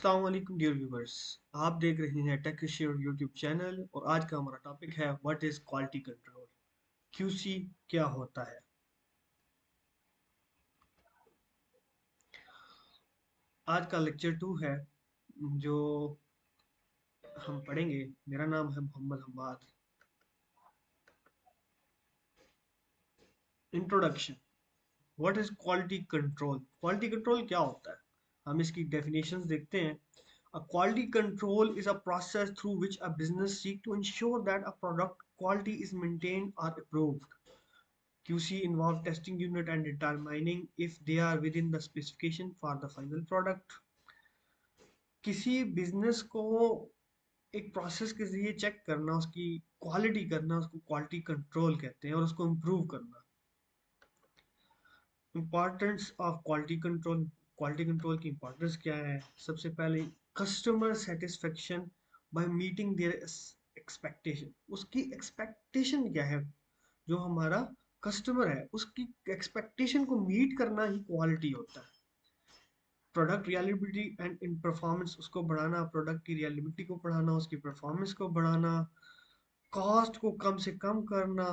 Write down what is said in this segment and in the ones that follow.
अस्सलाम वालेकुम dear viewers. आप देख रहे हैं टेक शेयर यूट्यूब चैनल और आज का हमारा टॉपिक है what is quality control. QC क्या होता है। आज का लेक्चर 2 है जो हम पढ़ेंगे। मेरा नाम है Mohammad Hammad. Introduction. What is quality control. Quality control क्या होता है, हम इसकी डेफिनेशंस देखते हैं। A quality control is a process through which a business seek to ensure that a product quality is maintained or improved. QC involve testing unit and determining if they are within the specification for the final product. किसी business को एक process के जरिए check करना, उसकी quality करना, उसको quality control कहते हैं और उसको इम्प्रूव करना। Importance of quality control. Quality control की इम्पोर्टेंस क्या है? सबसे पहले customer satisfaction by meeting their expectation. उसकी एक्सपेक्टेशन क्या है? जो हमारा कस्टमर है उसकी एक्सपेक्टेशन को मीट करना ही क्वालिटी होता है। प्रोडक्ट रियलिबिलिटी एंड इन परफॉर्मेंस, उसको बढ़ाना, प्रोडक्ट की रियलिबिलिटी को बढ़ाना, उसकी परफॉर्मेंस को बढ़ाना, कॉस्ट को कम से कम करना,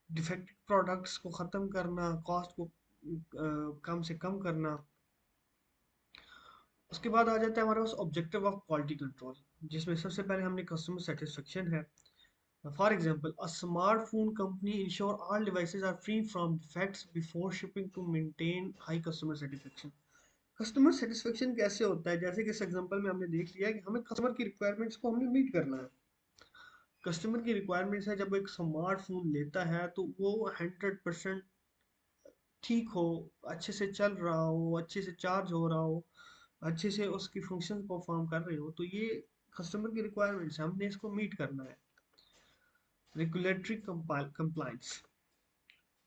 डिफेक्टिव प्रोडक्ट्स को ख़त्म करना, कॉस्ट को कम से कम करना। उसके बाद आ जाता है हमारे पास ऑब्जेक्टिव ऑफ क्वालिटी कंट्रोल, जिसमें सबसे पहले हमने कस्टमर सेटिस्फेक्शन है। For example, a smartphone company ensure all devices are free from defects before shipping to maintain high customer satisfaction. Customer satisfaction कैसे होता है? जैसे कि इस एग्जांपल में हमने देख लिया कि हमें कस्टमर की रिक्वायरमेंट्स को हमने मीट करना है। कस्टमर की रिक्वायरमेंट्स है, जब एक स्मार्टफोन लेता है तो वो 100% ठीक हो, अच्छे से चल रहा हो, अच्छे से चार्ज हो रहा हो, अच्छे से उसकी फंक्शन परफॉर्म कर रहे हो, तो ये कस्टमर की रिक्वायरमेंट्स है, हमने इसको मीट करना है। Regulatory compliance.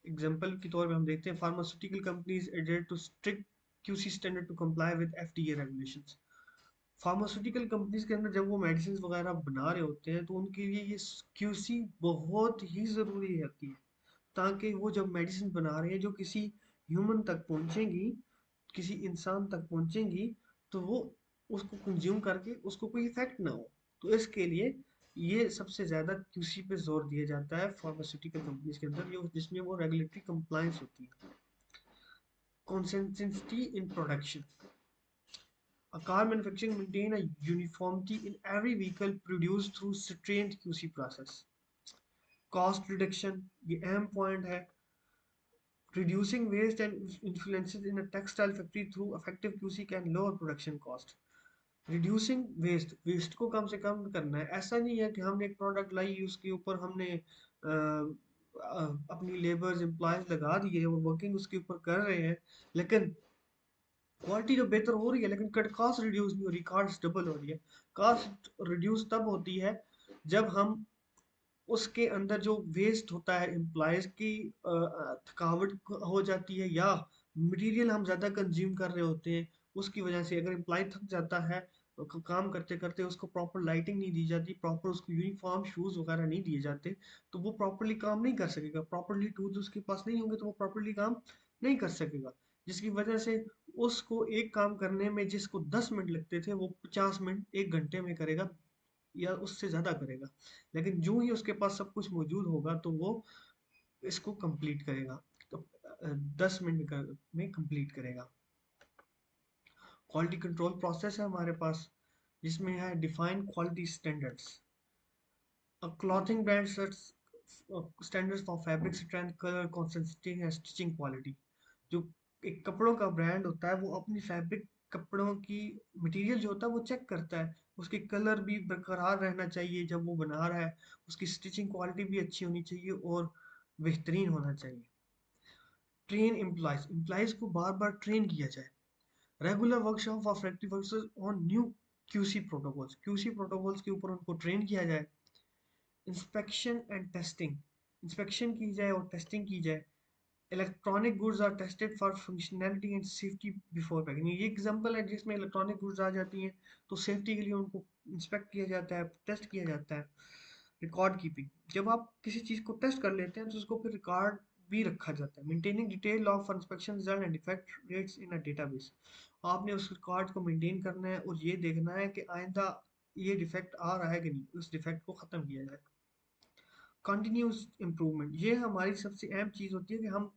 एग्जाम्पल के तौर पे हम देखते हैं pharmaceutical companies adhere to strict QC standard to comply with FDA regulations. Pharmaceutical companies के अंदर जब वो मेडिसिन वगैरह बना रहे होते हैं तो उनके लिए ये क्यूसी बहुत ही ज़रूरी होती है, ताकि वो जब मेडिसिन बना रहे हैं जो किसी ह्यूमन तक पहुंचेंगी, किसी इंसान तक पहुंचेंगी, तो वो उसको कंज्यूम करके उसको कोई इफेक्ट ना हो। तो इसके लिए ये सबसे ज़्यादा क्यूसी पे जोर दिया जाता है फार्मास्यूटिकल कंपनीज के अंदर, ये जिसमें वो रेगुलेटरी कंप्लायंस होती है। Consistency in production. A car manufacturer maintain a uniformity in every vehicle produced through stringent QC process. Cost reduction, ये अहम पॉइंट है। Reducing waste and influences in a textile factory through effective QC can lower production cost. Reducing waste, waste को कम से कम करना है। ऐसा नहीं है कि हमने एक प्रोडक्ट लाई, उसके ऊपर हमने अपनी लेबर्स एम्प्लॉयज लगा दिए, वो वर्किंग उसके ऊपर कर रहे हैं, लेकिन क्वालिटी तो बेहतर हो रही है, लेकिन कट कॉस्ट रिड्यूस नहीं हो रही, कॉस्ट डबल हो रही है। कॉस्ट रिड्यूस तब होती है जब हम उसके अंदर जो वेस्ट होता है एम्प्लॉयज की थकावट हो जाती है, या मटेरियल हम ज़्यादा कंज्यूम कर रहे होते हैं, उसकी वजह से अगर एम्प्लॉय थक जाता है काम करते करते, उसको प्रॉपर लाइटिंग नहीं दी जाती, प्रॉपर उसको यूनिफॉर्म शूज़ वगैरह नहीं दिए जाते, तो वो प्रॉपरली काम नहीं कर सकेगा। प्रॉपरली टूल्स उसके पास नहीं होंगे तो वो प्रॉपरली काम नहीं कर सकेगा, जिसकी वजह से उसको एक काम करने में जिसको 10 मिनट लगते थे वो 50 मिनट 1 घंटे में करेगा या उससे ज़्यादा करेगा। लेकिन जो ही उसके पास सब कुछ मौजूद होगा तो वो इसको कंप्लीट करेगा, तो 10 मिनट में कंप्लीट करेगा। क्वालिटी कंट्रोल प्रोसेस है हमारे पास, जिसमें है define quality standards. Clothing brand sets standards for fabric strength, colour, consistency and stitching quality. जो एक कपड़ों का ब्रांड होता है वो अपनी फैब्रिक, कपड़ों की मटेरियल जो होता है वो चेक करता है, उसकी कलर भी बरकरार रहना चाहिए जब वो बना रहा है, उसकी स्टिचिंग क्वालिटी भी अच्छी होनी चाहिए और बेहतरीन होना चाहिए। ट्रेन एम्प्लॉयज, एम्प्लॉयज को बार बार ट्रेन किया जाए। Regular workshop of factory workers on new QC protocols, QC protocols के ऊपर उनको ट्रेन किया जाए। इंस्पेक्शन एंड टेस्टिंग, इंस्पेक्शन की जाए और टेस्टिंग की जाए। Electronic goods are tested for functionality and safety before packing, ये एग्जांपल है जिसमें इलेक्ट्रॉनिक गुड्स आ जाती हैं तो सेफ्टी के लिए उनको इंस्पेक्ट किया जाता है, टेस्ट किया जाता है। रिकॉर्ड कीपिंग, जब आप किसी चीज़ को टेस्ट कर लेते हैं तो उसको फिर रिकॉर्ड भी रखा जाता है। Maintaining detail log for inspection result and defect rates in a database. आपने उस रिकॉर्ड को मेंटेन करना है और ये देखना है कि आइंदा ये डिफेक्ट आ रहा है कि नहीं, उस डिफेक्ट को ख़त्म किया जाए। कंटिन्यूस इम्प्रूवमेंट, ये हमारी सबसे अहम चीज़ होती है कि हम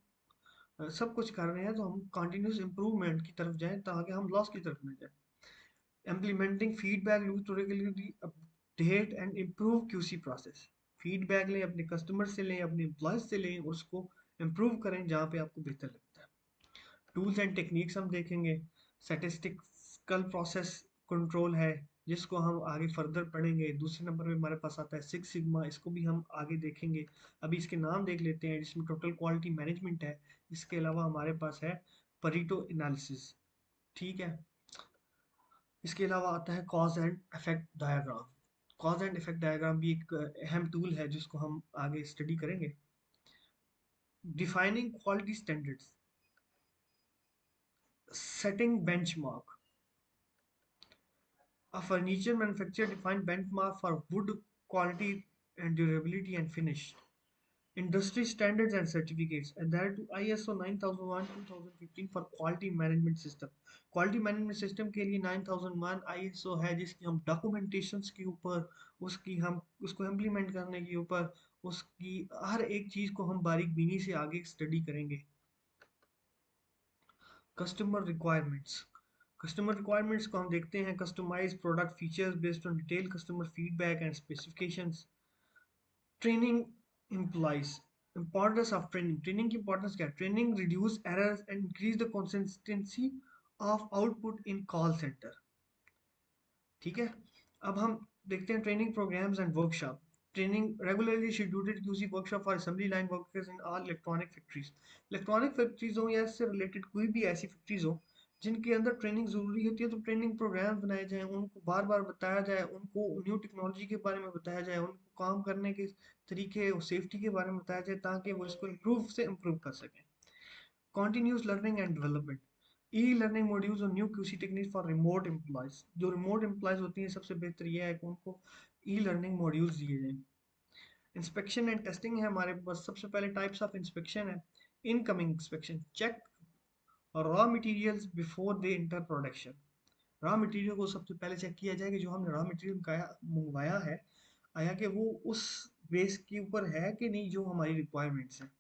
सब कुछ कर रहे हैं तो हम कंटिन्यूस इम्प्रूवमेंट की तरफ जाएं ताकि हम लॉस की तरफ ना जाएं। Implementing feedback loop to regularly update and improve QC process. Feedback लें, अपने कस्टमर से लें, अपने एम्प्लॉयज से लें, और उसको इम्प्रूव करें जहाँ पे आपको बेहतर लगता है। टूल्स एंड टेक्निक्स हम देखेंगे। स्टैटिस्टिकल प्रोसेस कंट्रोल है जिसको हम आगे फर्दर पढ़ेंगे। दूसरे नंबर पे हमारे पास आता है सिक्स सिग्मा, इसको भी हम आगे देखेंगे। अभी इसके नाम देख लेते हैं, जिसमें टोटल क्वालिटी मैनेजमेंट है। इसके अलावा हमारे पास है परीटो एनालिसिस, ठीक है। इसके अलावा आता है cause and effect diagram. Cause and effect diagram भी एक अहम टूल है जिसको हम आगे स्टडी करेंगे। Defining quality standards, setting benchmark. A furniture manufacturer defined benchmark for wood quality and durability and finish. Industry standards and certificates adhere to ISO 9001 2015 for quality management system. Quality management system के लिए 9001 ISO है जिसकी हम documentations के ऊपर, उसकी हम उसको इम्प्लीमेंट करने के ऊपर, उसकी हर एक चीज़ को हम बारीक बीनी से आगे स्टडी करेंगे। कस्टमर रिक्वायरमेंट्स, कस्टमर रिक्वायरमेंट्स को हम देखते हैं। Customize product features based on detail customer feedback and specifications. Training employees, importance of training. Training की इंपॉर्टेंस क्या है? Training reduce errors and increase the consistency of output in call centre, ठीक है। अब हम देखते हैं training programmes and workshop. Training regularly scheduled QC workshop for assembly line workers in all electronic factories. Electronic factories हो या इससे related कोई भी ऐसी फैक्ट्रीज हो जिनके अंदर ट्रेनिंग ज़रूरी होती है, तो ट्रेनिंग प्रोग्राम बनाए जाएँ, उनको बार बार बताया जाए, उनको न्यू टेक्नोलॉजी के बारे में बताया जाए, उनको काम करने के तरीके और सेफ्टी के बारे में बताया जाए ताकि वो इसको इम्प्रूव से इम्प्रूव कर सकें। Continuous learning and development, e-learning modules और new QC technique for remote employees. जो रिमोट एम्प्लॉयज होती हैं सबसे बेहतर यह है कि उनको ई लर्निंग मॉड्यूल्स दिए जाएं। इंस्पेक्शन एंड टेस्टिंग है हमारे पास। सबसे पहले टाइप्स ऑफ इंस्पेक्शन है। Incoming inspection, check raw materials before they enter production. Raw material को सबसे पहले चेक किया जाए कि जो हमने रॉ मटेरियल मंगवाया है, आया कि वो उस बेस के ऊपर है कि नहीं जो हमारी रिक्वायरमेंट्स हैं।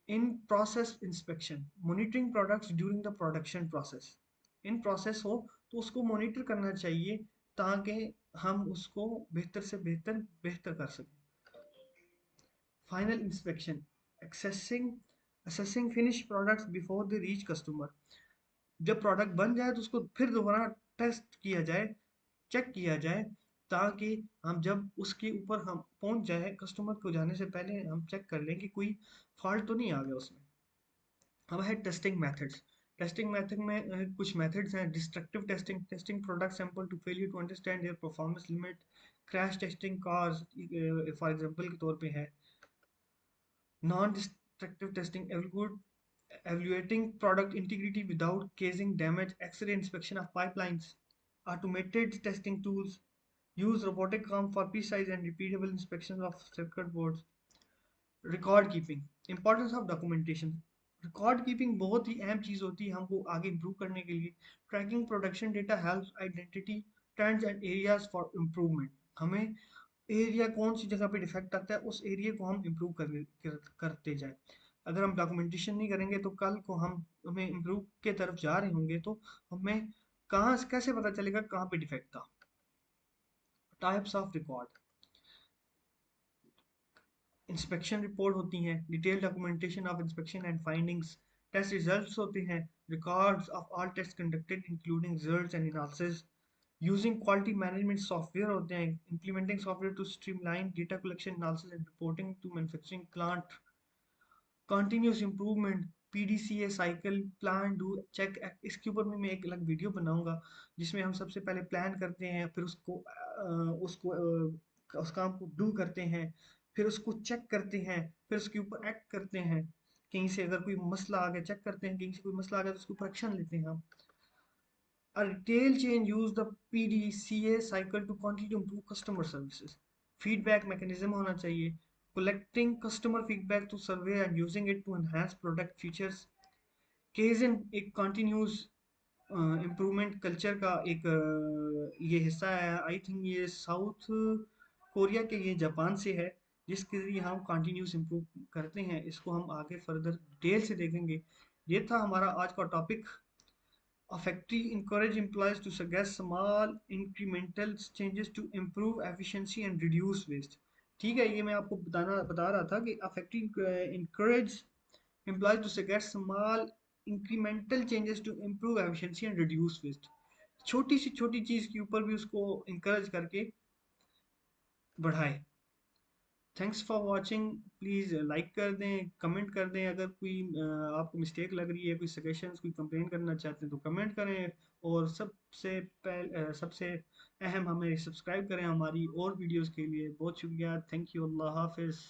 In process inspection, monitoring products during the production process. In process हो तो उसको मॉनिटर करना चाहिए ताकि हम उसको बेहतर से बेहतर कर सकें। Final inspection, accessing assessing finish products before they reach customer. जब प्रोडक्ट बन जाए तो उसको फिर दोबारा टेस्ट किया जाए, चेक किया जाए, ताकि हम जब उसके ऊपर हम पहुंच जाए कस्टमर को जाने से पहले हम चेक कर लें कि कोई फॉल्ट तो नहीं आ गया उसमें। अब है टेस्टिंग मेथड्स। टेस्टिंग मेथड में कुछ मेथड्स हैं। Destructive testing, testing product sample to failure to understand their performance limit. Crash testing cars for example के तौर पे है। Non destructive testing, evaluating product integrity without causing damage. X-ray inspection of pipelines. Automated testing tools, use robotic arm for precise and repeatable inspections of circuit boards. Record keeping, importance of documentation. Record keeping बहुत ही अहम चीज़ होती है हमको आगे improve करने के लिए। Tracking production data helps identity trends and areas for improvement. हमें एरिया कौन सी जगह पे डिफेक्ट आता है उस एरिया को हम इम्प्रूव करते जाए। अगर हम डॉक्यूमेंटेशन नहीं करेंगे तो कल को हमें इम्प्रूव के तरफ जा रहे होंगे तो हमें कहाँ कैसे पता चलेगा कहाँ पे डिफेक्ट था। Types of record, inspection report होती हैं, detail documentation of inspection and findings. Test results होते हैं, records of all test conducted including results and analysis. Using quality management software होते हैं, implementing software to streamline data collection analysis and reporting to manufacturing plant. Continuous improvement, PDCA cycle, plan do check. इसके ऊपर भी मैं एक अलग video बनाऊंगा जिसमें हम सबसे पहले प्लान करते हैं, फिर उस काम को डू करते हैं, फिर उसको चेक करते हैं, फिर उसके ऊपर एक्ट करते हैं। कहीं से अगर कोई मसला आ गया चेक करते हैं, कहीं से कोई मसला आ गया तो उसके ऊपर एक्शन लेते हैं हम। A retail chain use the PDCA cycle to continue to improve customer services. Feedback mechanism होना चाहिए। collecting customer feedback to survey and using it to enhance product features। केजन एक कंटिन्यूस इम्प्रूवमेंट कल्चर का एक ये हिस्सा है। आई थिंक ये south Korea के, ये जापान से है, जिसके लिए हम कंटिन्यूस इम्प्रूव करते हैं। इसको हम आगे फर्दर डिटेल से देखेंगे। ये था हमारा आज का topic. A factory encourage employees to suggest small incremental changes to improve efficiency and reduce waste। ठीक है, ये मैं आपको बता रहा था कि a factory encourage employees to suggest small incremental changes to improve efficiency and reduce waste। छोटी सी छोटी चीज के ऊपर भी उसको encourage करके बढ़ाए। Thanks for watching. Please like कर दें, कमेंट कर दें। अगर कोई आपको मिस्टेक लग रही है, कोई सजेशंस, कोई कंप्लेन करना चाहते हैं तो कमेंट करें। और सबसे अहम, हमें सब्सक्राइब करें हमारी और वीडियोस के लिए। बहुत शुक्रिया। Thank you. अल्लाह हाफिज़।